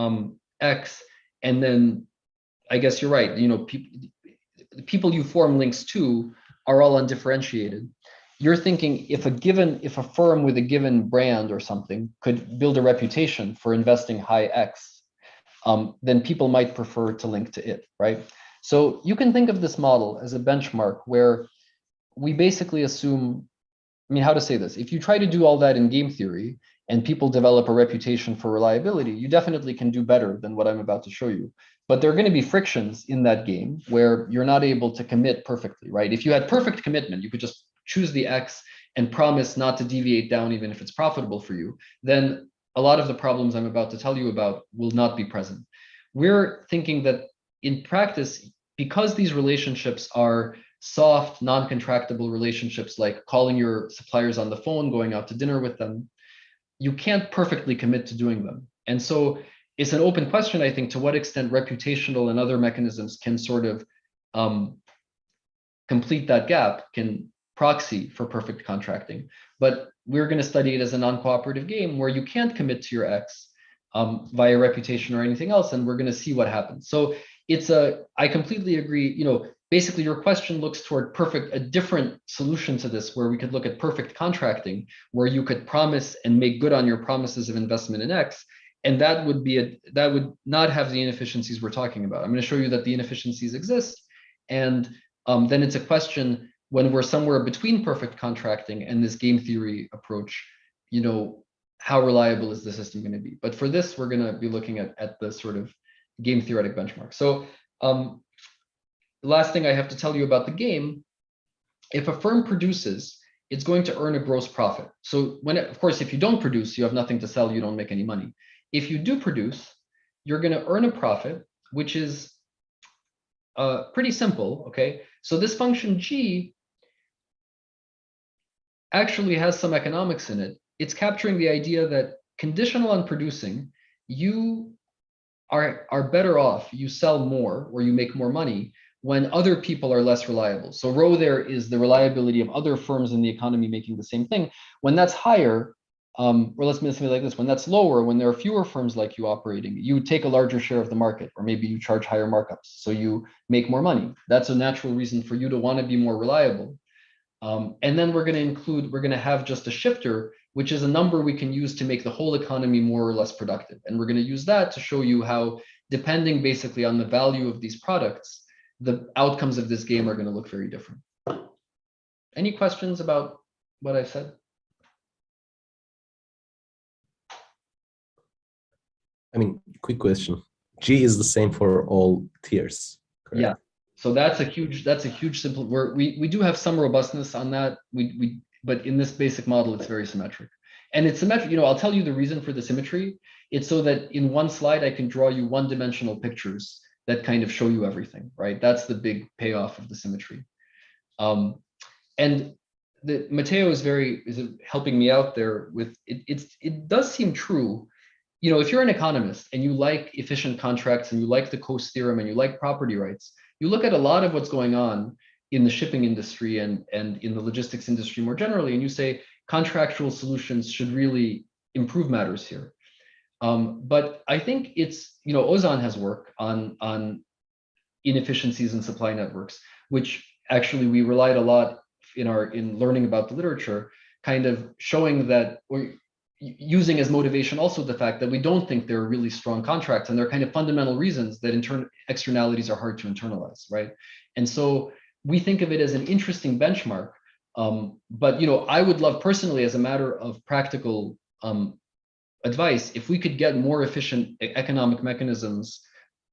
X, and then I guess you're right, people you form links to are all undifferentiated. You're thinking if a firm with a given brand or something could build a reputation for investing high X, then people might prefer to link to it, right? So you can think of this model as a benchmark where we basically assume, I mean, how to say this? If you try to do all that in game theory and people develop a reputation for reliability, you definitely can do better than what I'm about to show you. But there are going to be frictions in that game where you're not able to commit perfectly, right? If you had perfect commitment, you could just choose the X and promise not to deviate down even if it's profitable for you, then a lot of the problems I'm about to tell you about will not be present. We're thinking that in practice, because these relationships are soft, non-contractable relationships like calling your suppliers on the phone, going out to dinner with them, you can't perfectly commit to doing them. And so it's an open question, I think, to what extent reputational and other mechanisms can sort of complete that gap, can proxy for perfect contracting. But we're going to study it as a non-cooperative game where you can't commit to your X via reputation or anything else, and we're going to see what happens. So I completely agree, basically your question looks toward a different solution to this, where we could look at perfect contracting, where you could promise and make good on your promises of investment in X, and that would not have the inefficiencies we're talking about. I'm going to show you that the inefficiencies exist, and then it's a question when we're somewhere between perfect contracting and this game theory approach, how reliable is the system going to be? But for this, we're going to be looking at the sort of game theoretic benchmark. So the last thing I have to tell you about the game, if a firm produces, it's going to earn a gross profit. So of course, if you don't produce, you have nothing to sell, you don't make any money. If you do produce, you're going to earn a profit, which is pretty simple, okay? So this function G actually has some economics in it. It's capturing the idea that conditional on producing, you are better off, you sell more or you make more money when other people are less reliable. So rho there is the reliability of other firms in the economy making the same thing. When that's higher, or let's make something like this, when that's lower, when there are fewer firms like you operating, you take a larger share of the market, or maybe you charge higher markups, so you make more money. That's a natural reason for you to want to be more reliable. And then we're going to have just a shifter, which is a number we can use to make the whole economy more or less productive. And we're going to use that to show you how, depending basically on the value of these products, the outcomes of this game are going to look very different. Any questions about what I said? I mean, quick question. G is the same for all tiers, correct? Yeah. So that's a huge simple. We do have some robustness on that. But in this basic model, it's very symmetric. And it's symmetric. I'll tell you the reason for the symmetry. It's so that in one slide I can draw you one-dimensional pictures that kind of show you everything, right? That's the big payoff of the symmetry. And Matteo is helping me out there with it. It does seem true. If you're an economist and you like efficient contracts and you like the Coase theorem and you like property rights, you look at a lot of what's going on in the shipping industry and in the logistics industry more generally, and you say contractual solutions should really improve matters here. But I think it's, Ozan has work on inefficiencies in supply networks, which actually we relied a lot in learning about the literature, kind of showing that, or using as motivation also the fact that we don't think there are really strong contracts, and there are kind of fundamental reasons that externalities are hard to internalize, right? And so we think of it as an interesting benchmark. But I would love personally, as a matter of practical advice, if we could get more efficient economic mechanisms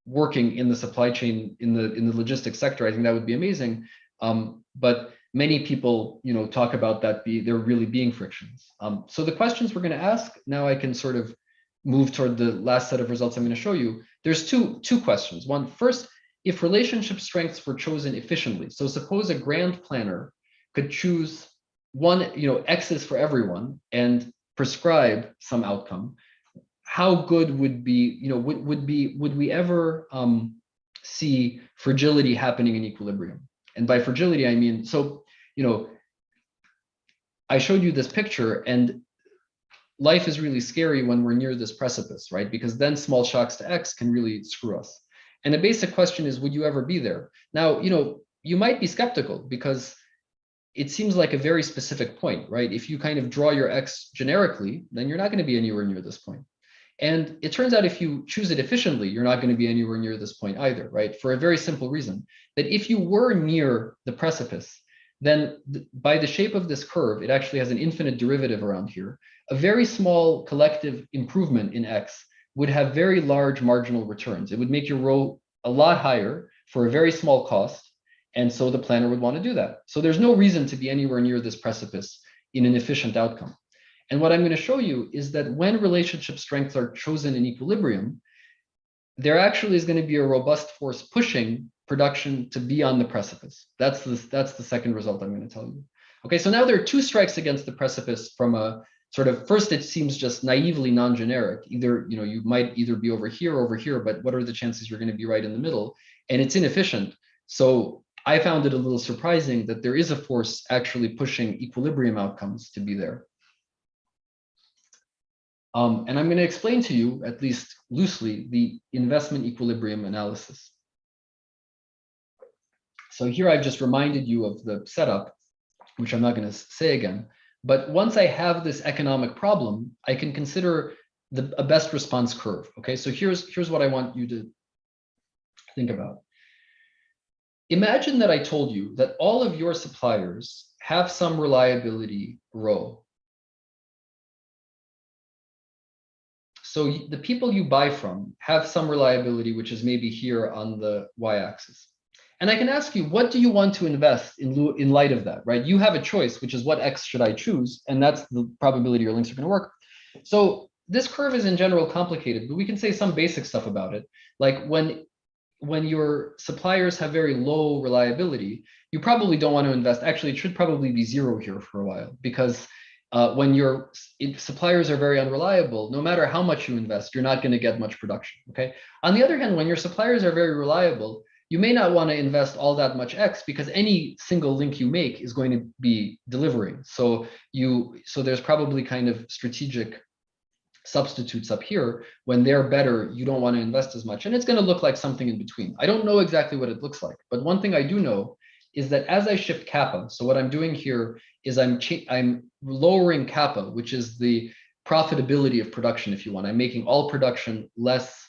working in the supply chain, in the logistics sector, I think that would be amazing. But many people, talk about that there really being frictions. So the questions we're going to ask now, I can sort of move toward the last set of results I'm going to show you. There's two questions. One, first, if relationship strengths were chosen efficiently. So suppose a grand planner could choose one, X's for everyone and prescribe some outcome. How good would be, would we ever see fragility happening in equilibrium? And by fragility, I mean, so, I showed you this picture, and life is really scary when we're near this precipice, right? Because then small shocks to X can really screw us. And the basic question is, would you ever be there? Now, you might be skeptical because it seems like a very specific point, right? If you kind of draw your x generically, then you're not going to be anywhere near this point. And it turns out if you choose it efficiently, you're not going to be anywhere near this point either, right? For a very simple reason, that if you were near the precipice, then by the shape of this curve, it actually has an infinite derivative around here. A very small collective improvement in x would have very large marginal returns. It would make your rho a lot higher for a very small cost. And so the planner would want to do that. So there's no reason to be anywhere near this precipice in an efficient outcome. And what I'm going to show you is that when relationship strengths are chosen in equilibrium, there actually is going to be a robust force pushing production to be on the precipice. That's the second result I'm going to tell you. Okay, so now there are two strikes against the precipice from a sort of, first it seems just naively non-generic. Either, you might either be over here or over here, but what are the chances you're going to be right in the middle? And it's inefficient. So I found it a little surprising that there is a force actually pushing equilibrium outcomes to be there. And I'm going to explain to you, at least loosely, the investment equilibrium analysis. So here I've just reminded you of the setup, which I'm not going to say again. But once I have this economic problem, I can consider a best response curve. Okay, so here's what I want you to think about. Imagine that I told you that all of your suppliers have some reliability rho. So the people you buy from have some reliability, which is maybe here on the y-axis. And I can ask you, what do you want to invest in light of that, right? You have a choice, which is what x should I choose? And that's the probability your links are going to work. So this curve is in general complicated, but we can say some basic stuff about it. Like when your suppliers have very low reliability, you probably don't want to invest. Actually, it should probably be zero here for a while, because when your suppliers are very unreliable, no matter how much you invest, you're not going to get much production. Okay. On the other hand, when your suppliers are very reliable, you may not want to invest all that much X, because any single link you make is going to be delivering. So there's probably kind of strategic substitutes up here. When they're better, you don't want to invest as much. And it's going to look like something in between. I don't know exactly what it looks like, but one thing I do know is that as I shift kappa, so what I'm doing here is I'm lowering kappa, which is the profitability of production, if you want. I'm making all production less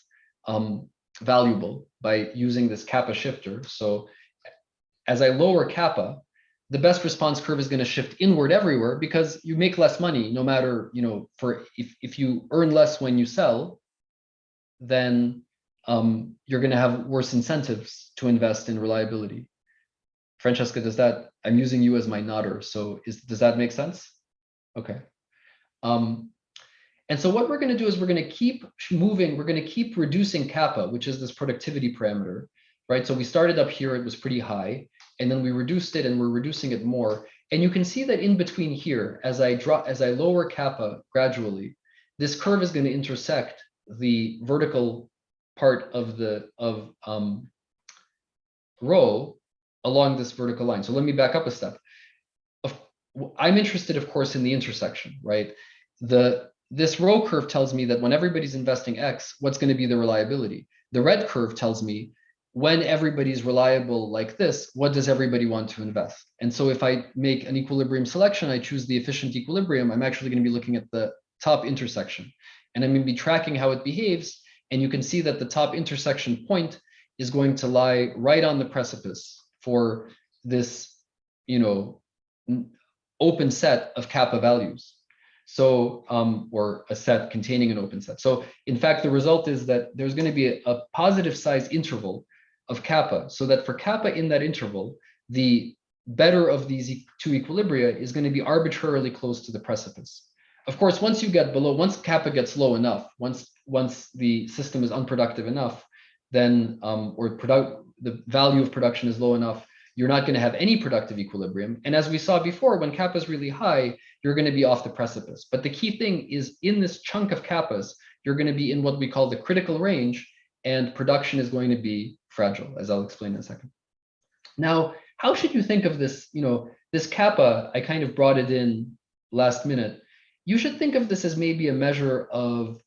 valuable by using this kappa shifter. So as I lower kappa, the best response curve is going to shift inward everywhere, because you make less money no matter, if you earn less when you sell, then you're going to have worse incentives to invest in reliability. Francesca, I'm using you as my nodder. So does that make sense? Okay. And so what we're going to do is we're going to keep moving. We're going to keep reducing kappa, which is this productivity parameter, right? So we started up here, it was pretty high, and then we reduced it, and we're reducing it more. And you can see that in between here, as I lower kappa gradually, this curve is going to intersect the vertical part of rho along this vertical line. So let me back up a step. I'm interested, of course, in the intersection, right? This rho curve tells me that when everybody's investing X, what's going to be the reliability? The red curve tells me when everybody's reliable like this, what does everybody want to invest? And so if I make an equilibrium selection, I choose the efficient equilibrium, I'm actually going to be looking at the top intersection. And I'm going to be tracking how it behaves. And you can see that the top intersection point is going to lie right on the precipice for this, open set of kappa values. So, or a set containing an open set. So in fact, the result is that there's going to be a positive size interval of kappa, so that for kappa in that interval, the better of these two equilibria is going to be arbitrarily close to the precipice. Of course, once kappa gets low enough, once the system is unproductive enough, then, the value of production is low enough, you're not going to have any productive equilibrium. And as we saw before, when kappa is really high, you're going to be off the precipice. But the key thing is, in this chunk of kappas, you're going to be in what we call the critical range, and production is going to be fragile, as I'll explain in a second. Now, how should you think of this? This kappa, I kind of brought it in last minute. You should think of this as maybe a measure of,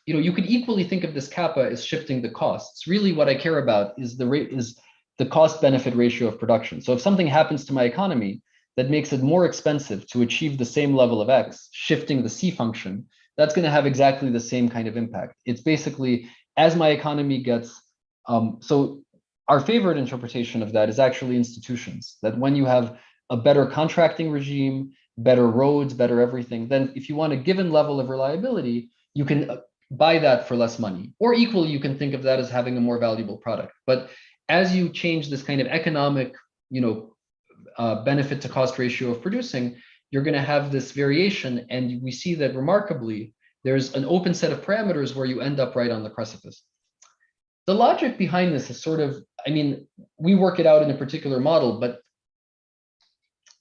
you could equally think of this kappa as shifting the costs. Really, what I care about is the rate, is the cost benefit ratio of production. So if something happens to my economy that makes it more expensive to achieve the same level of X, shifting the C function, that's going to have exactly the same kind of impact. It's basically as my economy gets, so our favorite interpretation of that is actually institutions, that when you have a better contracting regime, better roads, better everything, then if you want a given level of reliability, you can buy that for less money. Or equally, you can think of that as having a more valuable product. But as you change this kind of economic, benefit to cost ratio of producing, you're going to have this variation. And we see that remarkably, there's an open set of parameters where you end up right on the precipice. The logic behind this is sort of, I mean, we work it out in a particular model, but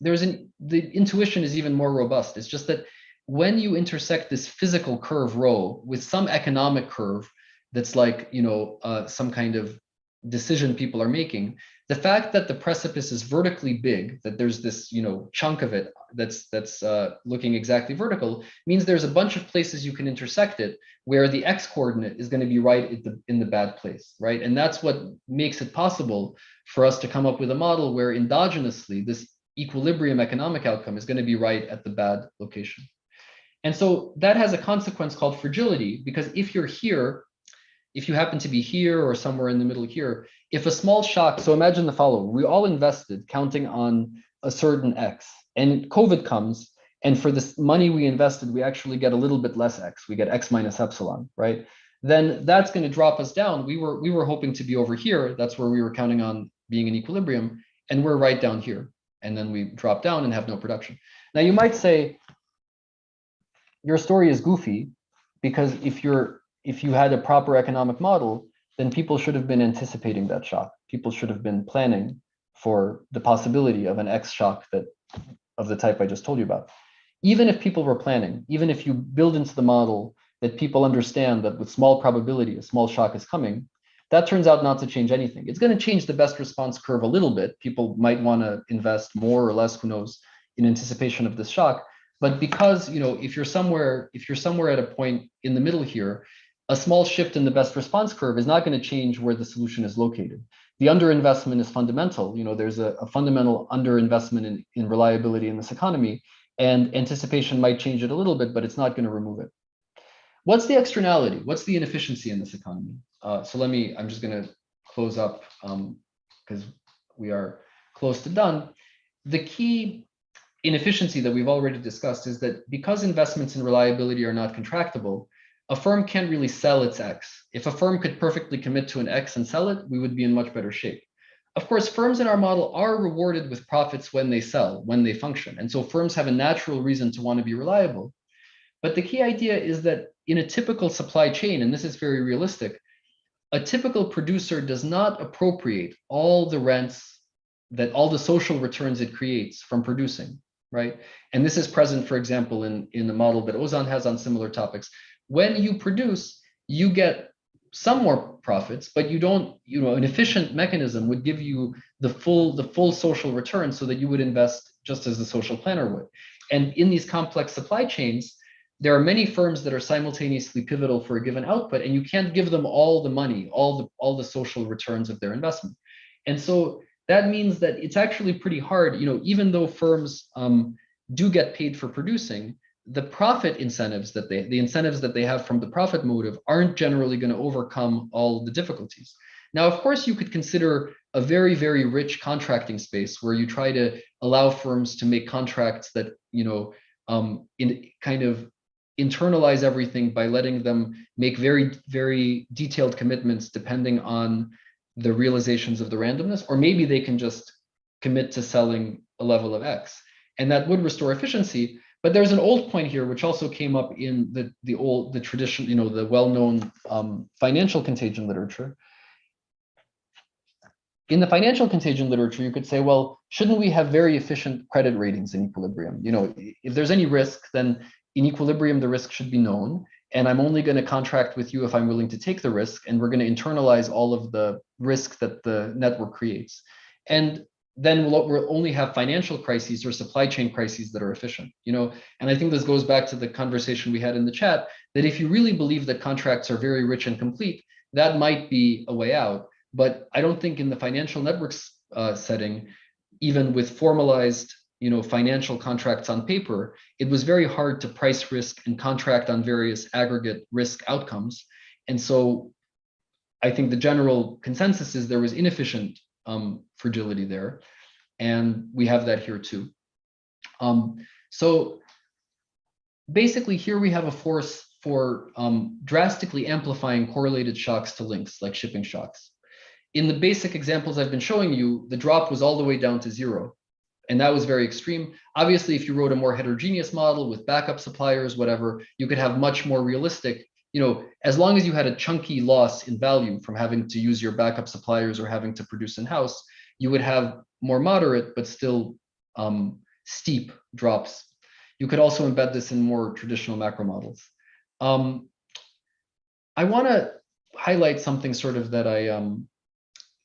the intuition is even more robust. It's just that when you intersect this physical curve rho with some economic curve that's like, some kind of decision people are making, the fact that the precipice is vertically big, that there's this, chunk of it that's looking exactly vertical, means there's a bunch of places you can intersect it where the X coordinate is going to be right in the bad place, right? And that's what makes it possible for us to come up with a model where endogenously this equilibrium economic outcome is going to be right at the bad location. And so that has a consequence called fragility, because if you're here, if you happen to be here or somewhere in the middle here, if a small shock, so imagine the following: we all invested counting on a certain X, and COVID comes, and for this money we invested, we actually get a little bit less X, we get X minus epsilon, right? Then that's going to drop us down. We were hoping to be over here, that's where we were counting on being in equilibrium, and we're right down here. And then we drop down and have no production. Now you might say, your story is goofy, because if you had a proper economic model, then people should have been anticipating that shock. People should have been planning for the possibility of an X shock of the type I just told you about. Even if people were planning, even if you build into the model that people understand that with small probability, a small shock is coming, that turns out not to change anything. It's going to change the best response curve a little bit. People might want to invest more or less, who knows, in anticipation of this shock. But because, if you're somewhere at a point in the middle here, a small shift in the best response curve is not going to change where the solution is located. The underinvestment is fundamental. There's a fundamental underinvestment in reliability in this economy, and anticipation might change it a little bit, but it's not going to remove it. What's the externality? What's the inefficiency in this economy? I'm just going to close up because we are close to done. The key inefficiency that we've already discussed is that because investments in reliability are not contractible, a firm can't really sell its X. If a firm could perfectly commit to an X and sell it, we would be in much better shape. Of course, firms in our model are rewarded with profits when they sell, when they function. And so firms have a natural reason to want to be reliable. But the key idea is that in a typical supply chain, and this is very realistic, a typical producer does not appropriate all the rents, that all the social returns it creates from producing, right? And this is present, for example, in the model that Ozan has on similar topics. When you produce, you get some more profits, but you don't, an efficient mechanism would give you the full social return so that you would invest just as the social planner would. And in these complex supply chains, there are many firms that are simultaneously pivotal for a given output, and you can't give them all the money, all the social returns of their investment. And so that means that it's actually pretty hard, even though firms do get paid for producing, the profit incentives the incentives that they have from the profit motive aren't generally going to overcome all the difficulties. Now, of course, you could consider a very, very rich contracting space where you try to allow firms to make contracts that, kind of internalize everything by letting them make very, very detailed commitments depending on the realizations of the randomness, or maybe they can just commit to selling a level of X, and that would restore efficiency. But there's an old point here, which also came up in the tradition, the well-known financial contagion literature. In the financial contagion literature, you could say, well, shouldn't we have very efficient credit ratings in equilibrium? If there's any risk, then in equilibrium, the risk should be known. And I'm only going to contract with you if I'm willing to take the risk. And we're going to internalize all of the risk that the network creates. And then we'll only have financial crises or supply chain crises that are efficient, and I think this goes back to the conversation we had in the chat, that if you really believe that contracts are very rich and complete, that might be a way out. But I don't think in the financial networks setting, even with formalized financial contracts on paper, it was very hard to price risk and contract on various aggregate risk outcomes. And so I think the general consensus is there was inefficient fragility there. And we have that here too. So basically here we have a force for drastically amplifying correlated shocks to links, like shipping shocks. In the basic examples I've been showing you, the drop was all the way down to 0. And that was very extreme. Obviously, if you wrote a more heterogeneous model with backup suppliers, whatever, you could have much more realistic, as long as you had a chunky loss in value from having to use your backup suppliers or having to produce in-house, you would have more moderate, but still steep drops. You could also embed this in more traditional macro models. I want to highlight something sort of that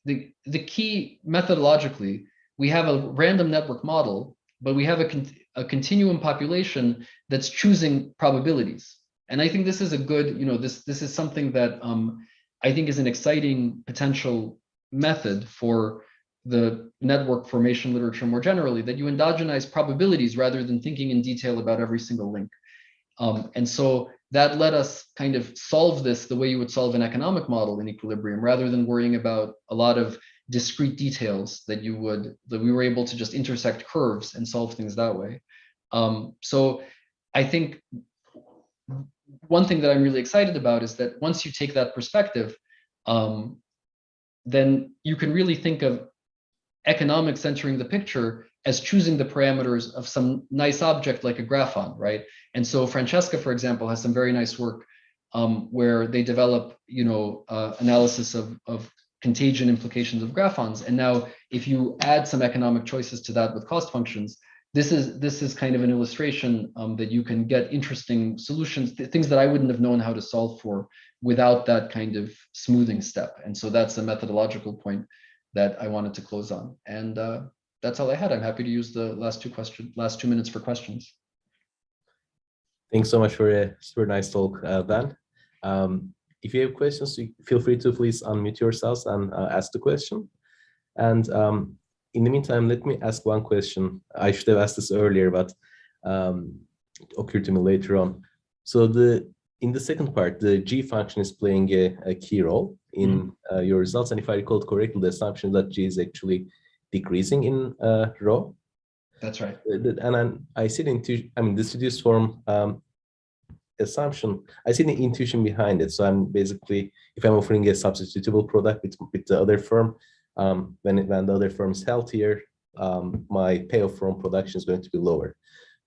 the key methodologically, we have a random network model, but we have a continuum population that's choosing probabilities. And I think this is a good, this is something that I think is an exciting potential method for the network formation literature more generally, that you endogenize probabilities rather than thinking in detail about every single link. And so that let us kind of solve this the way you would solve an economic model in equilibrium, rather than worrying about a lot of discrete details that we were able to just intersect curves and solve things that way. So I think one thing that I'm really excited about is that once you take that perspective, then you can really think of economics entering the picture as choosing the parameters of some nice object like a graphon, right? And so Francesca, for example, has some very nice work where they develop, analysis of contagion implications of graphons. And now if you add some economic choices to that with cost functions, this is kind of an illustration that you can get interesting solutions, things that I wouldn't have known how to solve for without that kind of smoothing step. And so that's a methodological point that I wanted to close on. And that's all I had. I'm happy to use the last 2 minutes for questions. Thanks so much for a super nice talk, Dan. If you have questions, feel free to please unmute yourselves and ask the question. And in the meantime, let me ask one question. I should have asked this earlier, but it occurred to me later on. So in the second part, the G function is playing a key role in your results. And if I recall correctly, the assumption that G is actually decreasing in rho. That's right. And then I see this reduced form assumption, I see the intuition behind it. So I'm basically, if I'm offering a substitutable product with the other firm, when the other firm is healthier, my payoff from production is going to be lower.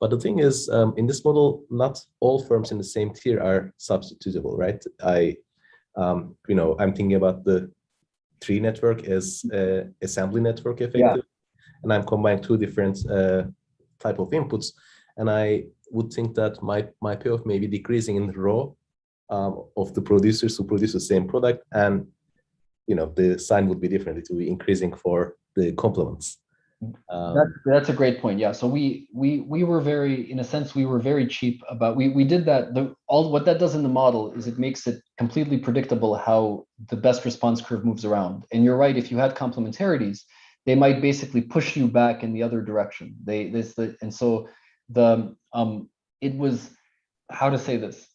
But the thing is, in this model, not all firms in the same tier are substitutable, right? I'm thinking about the tree network as assembly network effective, and I'm combining two different type of inputs, and I would think that my payoff may be decreasing in the row of the producers who produce the same product, and the sign would be different. It will be increasing for the complements. That's a great point. Yeah. So we were very, in a sense, we were very cheap about, we did that. What that does in the model is it makes it completely predictable how the best response curve moves around. And you're right, if you had complementarities, they might basically push you back in the other direction. And so it was, how to say this,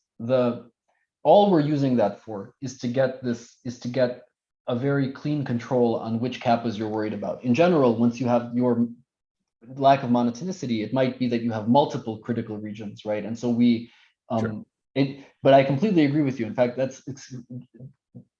all we're using that for is to get a very clean control on which kappas you're worried about. In general, once you have your lack of monotonicity, it might be that you have multiple critical regions, right? And so sure. But I completely agree with you. In fact,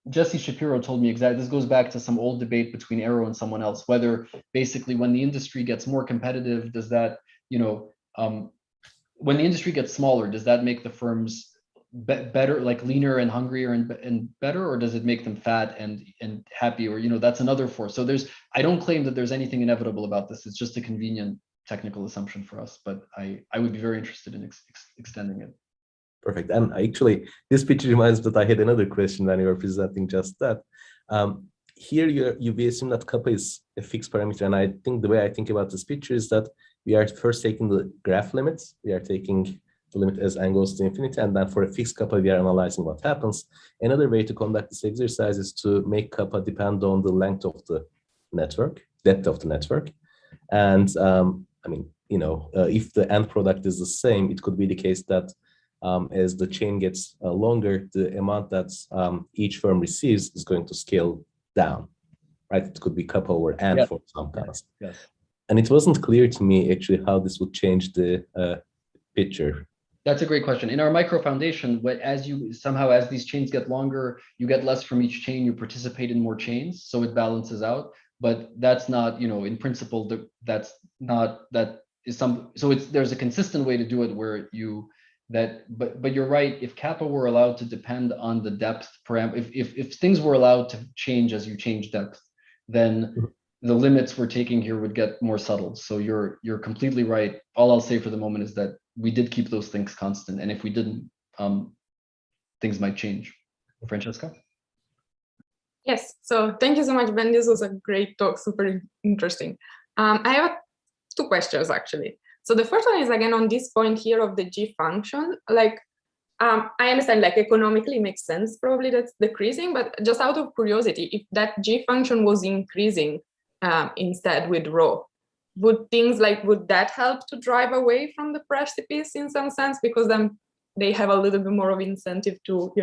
Jesse Shapiro told me exactly, this goes back to some old debate between Arrow and someone else, whether basically when the industry gets more competitive, does that, when the industry gets smaller, does that make the firms better, like leaner and hungrier and better, or does it make them fat and happy, or that's another force? So I don't claim that there's anything inevitable about this. It's just a convenient technical assumption for us, but I would be very interested in extending it. Perfect. And actually, this picture reminds me that I had another question when you were presenting just that. Here you assume that kappa is a fixed parameter, and I think the way I think about this picture is that we are first taking the graph limits. We are taking the limit as n goes to infinity, and then for a fixed kappa, we are analyzing what happens. Another way to conduct this exercise is to make kappa depend on the length of the network, depth of the network. And I mean, if the end product is the same, it could be the case that as the chain gets longer, the amount that each firm receives is going to scale down, right? It could be kappa over n for some constant. Yes. And it wasn't clear to me actually how this would change the picture. That's a great question. In our micro foundation, as these chains get longer, you get less from each chain, you participate in more chains, so it balances out. But that's not, in principle, there's a consistent way to do it where but you're right, if kappa were allowed to depend on the depth parameter, if things were allowed to change as you change depth, then the limits we're taking here would get more subtle. So you're completely right. All I'll say for the moment is that we did keep those things constant, and if we didn't, things might change. Francesca? Yes, so thank you so much, Ben. This was a great talk, super interesting. I have two questions actually. So the first one is again on this point here of the G function. Like, I understand like economically makes sense, probably that's decreasing, but just out of curiosity, if that G function was increasing instead with rho, would that help to drive away from the precipice in some sense? Because then they have a little bit more of incentive to,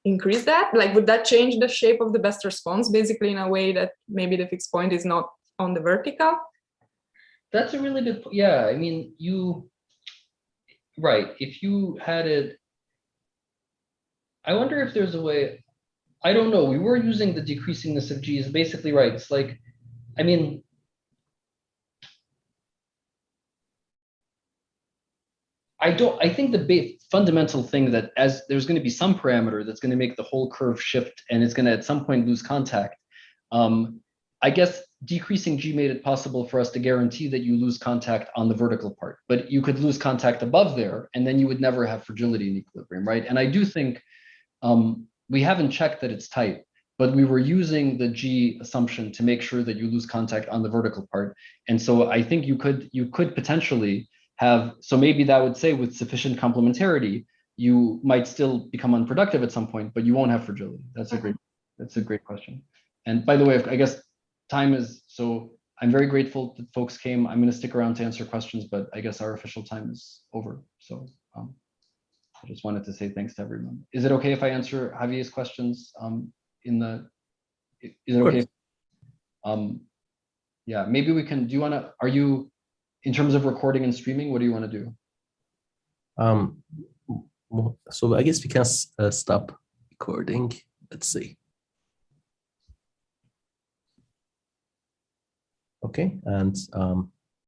increase that? Like, would that change the shape of the best response basically in a way that maybe the fixed point is not on the vertical? That's a really good, yeah. I mean, right, if you had it, I wonder if there's a way, I don't know, we were using the decreasingness of G is basically right. It's like, I mean, I think the fundamental thing that as there's going to be some parameter that's going to make the whole curve shift and it's going to at some point lose contact. I guess decreasing G made it possible for us to guarantee that you lose contact on the vertical part, but you could lose contact above there and then you would never have fragility in equilibrium, right? And I do think we haven't checked that it's tight, but we were using the G assumption to make sure that you lose contact on the vertical part. And so I think you could potentially have, so maybe that would say with sufficient complementarity, you might still become unproductive at some point, but you won't have fragility. That's a great question. And by the way, I guess time is, so I'm very grateful that folks came. I'm going to stick around to answer questions, but I guess our official time is over. So I just wanted to say thanks to everyone. Is it okay if I answer Javier's questions is it okay? Yeah, maybe we can, are you, in terms of recording and streaming, what do you want to do? So I guess we can stop recording. Let's see. Okay, and